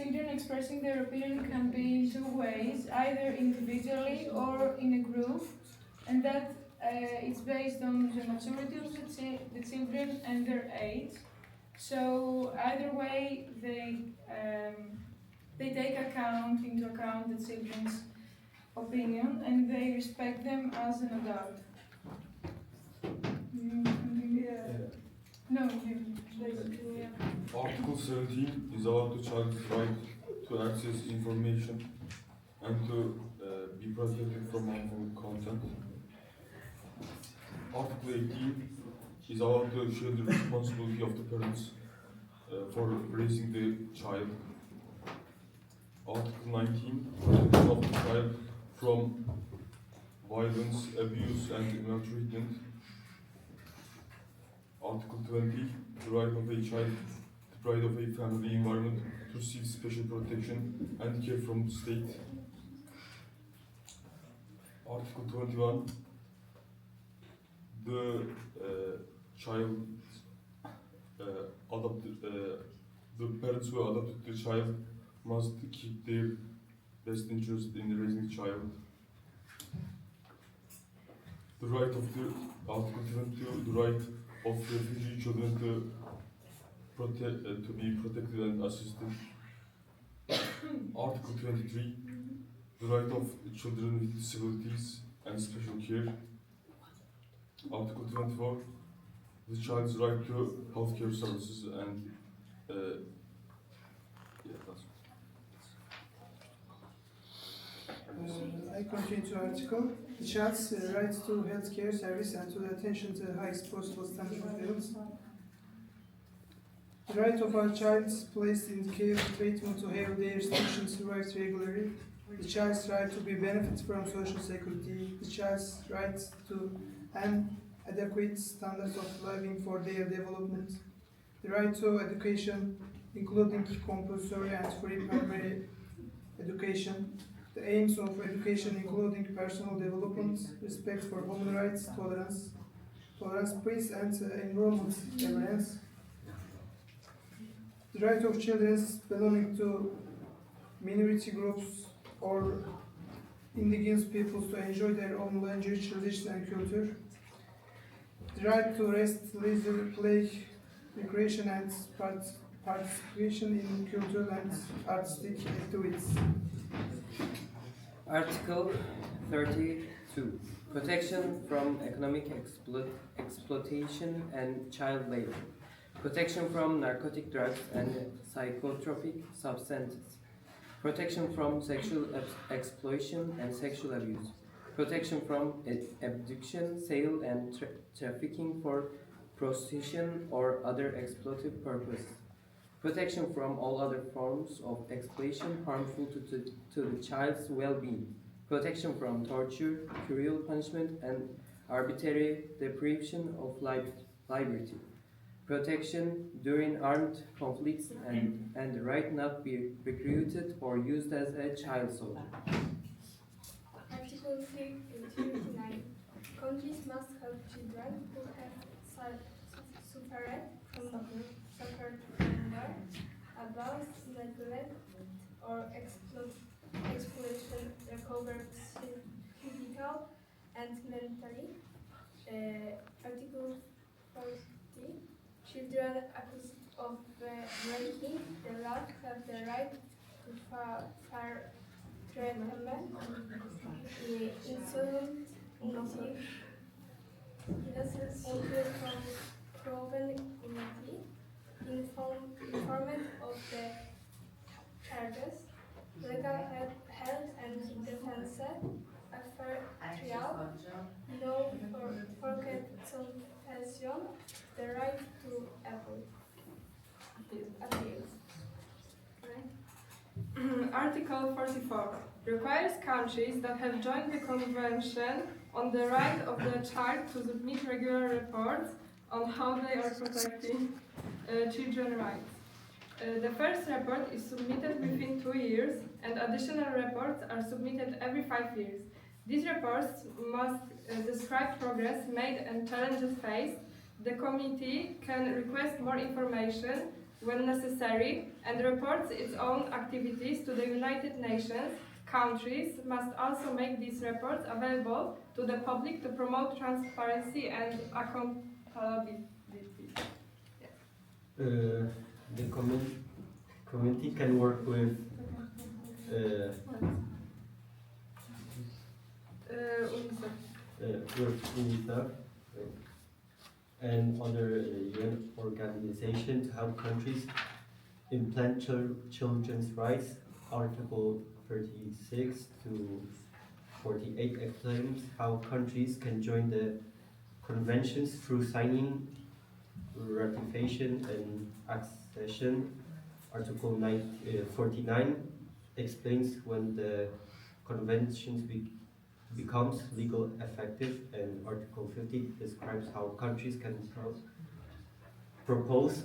children expressing their opinion can be two ways, either individually or in a group, and that it's based on the maturity of the children and their age. So either way, they take into account the children's opinion and they respect them as an adult. No, basically, yeah. Article 17 is about the child's right to access information and to be protected from harmful content. Article 18 is about the shared responsibility of the parents for raising the child. Article 19, protection of the child from violence, abuse, and maltreatment. Article 20, the right of a child, the right of a family environment to receive special protection and care from the state. Article 21, the child the parents who adopted the child must keep their best interest in raising the child. The right of the Article 22, the right of refugee children to be protected and assisted. Article 23, the right of children with disabilities and special care. Article 24, the child's right to healthcare services and I continue to article. The child's right to healthcare service and to the attention to the highest possible standard of health. The right of our child placed in care and treatment to have their stations survived regularly. The child's right to be benefit from social security. The child's right to an adequate standards of living for their development. The right to education, including compulsory and free primary education. The aims of education including personal development, respect for human rights, tolerance, peace and environment awareness. The right of children belonging to minority groups or indigenous peoples to enjoy their own language, tradition and culture. The right to rest, leisure, play, recreation and participation in cultural and artistic activities. Article 32. Protection from economic exploitation and child labor. Protection from narcotic drugs and psychotropic substances. Protection from sexual exploitation and sexual abuse. Protection from abduction, sale and trafficking for prostitution or other exploitative purposes. Protection from all other forms of exploitation harmful to the child's well-being. Protection from torture, cruel punishment, and arbitrary deprivation of liberty. Protection during armed conflicts and the right not be recruited or used as a child soldier. Article 39. Countries must help children who have suffered from hunger, abuse, neglect, or exploitation recover physical and mentally. Article 40. Children accused of breaking the law have the right to fair treatment, innocent until proven guilty, informed of the charges, legal help and defense, a fair trial, no forget confession, the right to appeal. Article 44 requires countries that have joined the Convention on the right of the child to submit regular reports on how they are protecting children's rights. The first report is submitted within 2 years, and additional reports are submitted every 5 years. These reports must describe progress made and challenges faced. The committee can request more information when necessary and reports its own activities to the United Nations, countries must also make these reports available to the public to promote transparency and accountability. The committee can work with UNICEF and other UN organizations to help countries implement children's rights. Article 36 to 48 explains how countries can join the conventions through signing, ratification, and accession. Article 49 explains when the conventions becomes legal effective, and Article 50 describes how countries can propose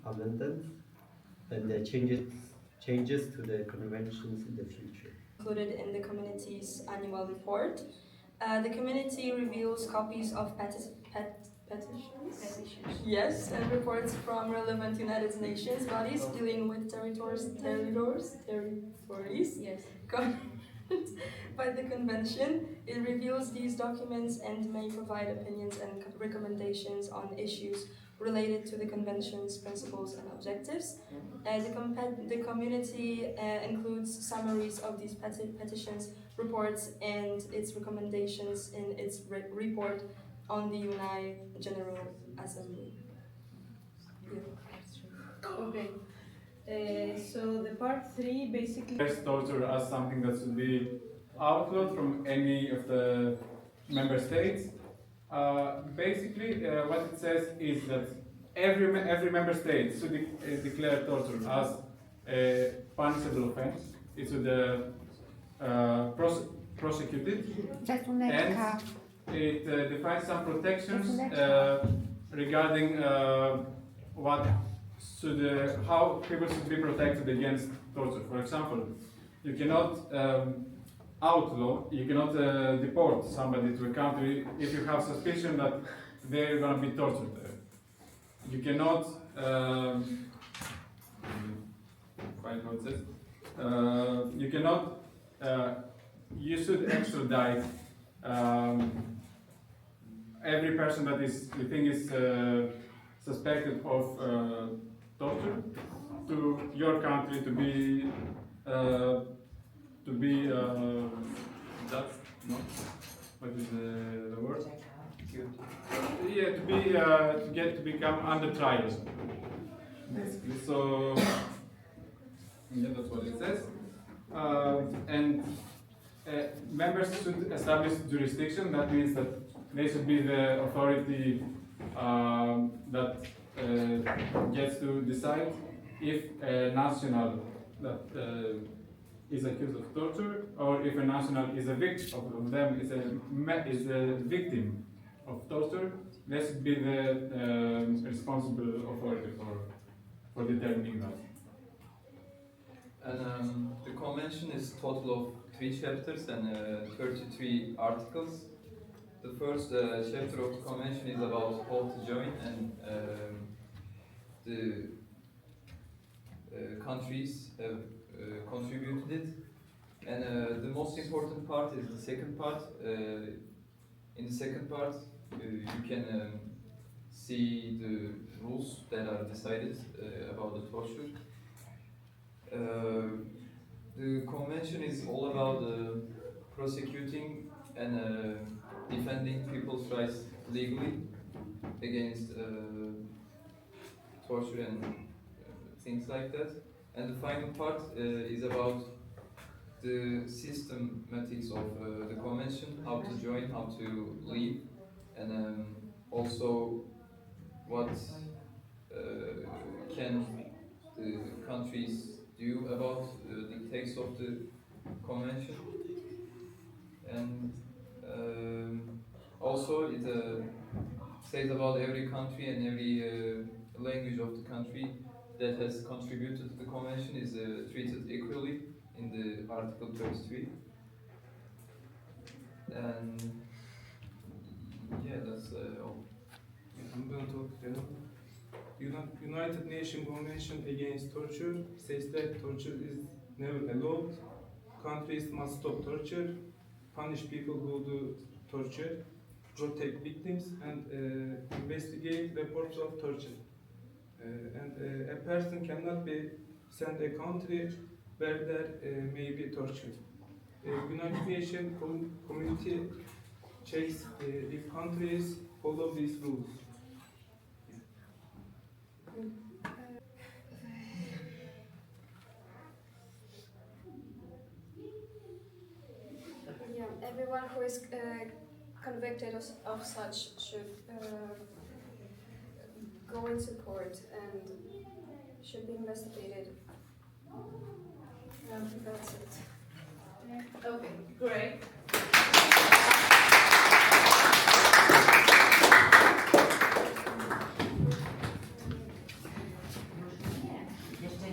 amendments and the changes to the conventions in the future. Included in the community's annual report. The community reveals copies of petitions. Yes, and reports from relevant United Nations bodies dealing with territories Yes. covered by the convention. It reveals these documents and may provide opinions and recommendations on issues related to the convention's principles and objectives. The community includes summaries of these petitions, reports, and its recommendations in its report on the UN General Assembly. Okay. So the part 3 basically There's torture as something that should be outlawed from any of the member states. Basically, what it says is that every member state should declare torture as a punishable offense. It should prosecute it, and it defines some protections regarding how people should be protected against torture. For example, you cannot you cannot deport somebody to a country if you have suspicion that they're going to be tortured there. You cannot find how it says. You cannot. You should extradite every person that you think is suspected of torture to your country to be that's not what is the word? Yeah, to become under trial, basically. So yeah, that's what it says. And members should establish jurisdiction. That means that they should be the authority that gets to decide if a national that is accused of torture, or if a national is a victim of them is a victim of torture. They should be the responsible authority for determining that. And the convention is a total of 3 chapters and 33 articles. The first chapter of the convention is about how to join, and the countries have contributed it. And the most important part is the second part. In the second part, you can see the rules that are decided about the torture. The convention is all about prosecuting and defending people's rights legally against torture and things like that. And the final part is about the systematics of the convention, how to join, how to leave, and also what can the countries do about the text of the convention. And also it says about every country and every language of the country that has contributed to the convention is treated equally in the Article 33. And yeah, that's all. United Nations Convention Against Torture says that torture is never allowed. Countries must stop torture, punish people who do torture, protect victims, and investigate reports of torture. A person cannot be sent a country where there may be torture. United Nations community checks if countries follow these rules. Yeah, everyone who is convicted of such should go into court and should be investigated. That's it. Okay, great.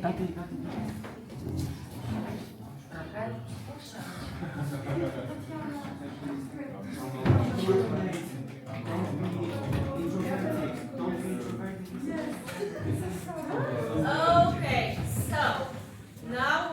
Thank you.